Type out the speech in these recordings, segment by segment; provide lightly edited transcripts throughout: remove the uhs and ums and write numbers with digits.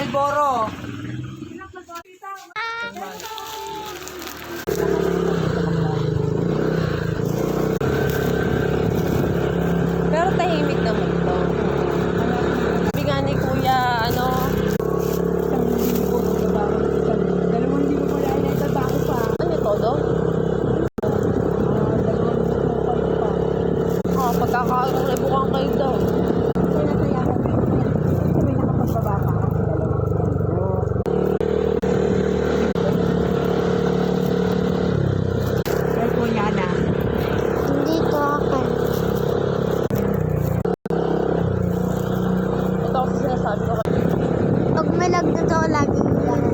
Malboro. Pero tahimik naman to. Sabi nga ni Kuya, ano, Dalawang linggo pa yan, nagtabaho pa. ano todo? Dalawang linggo pa rin pa. Pagkakalibukan kayo daw. Kaya nasaya ko rin. Sabi nakapagbaba pa kasi dalawang linggo. Kaya Kuya na. Hindi ko ako. Ito kasi sinasabi ko kayo. Pag may lagtotoo, laging lang.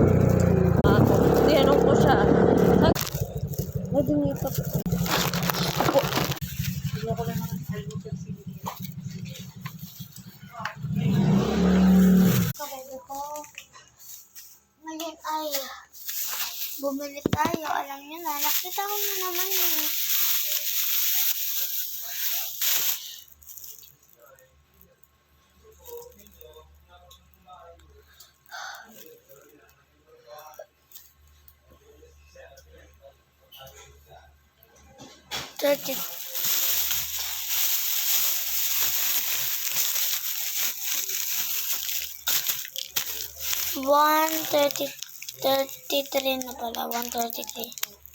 Tinanong ko siya. Ay, dinito. Sabi ko, ngayon ay bumili tayo. Alam niyo na, nakita ko na naman eh. Thirty. $133 na pala, 133.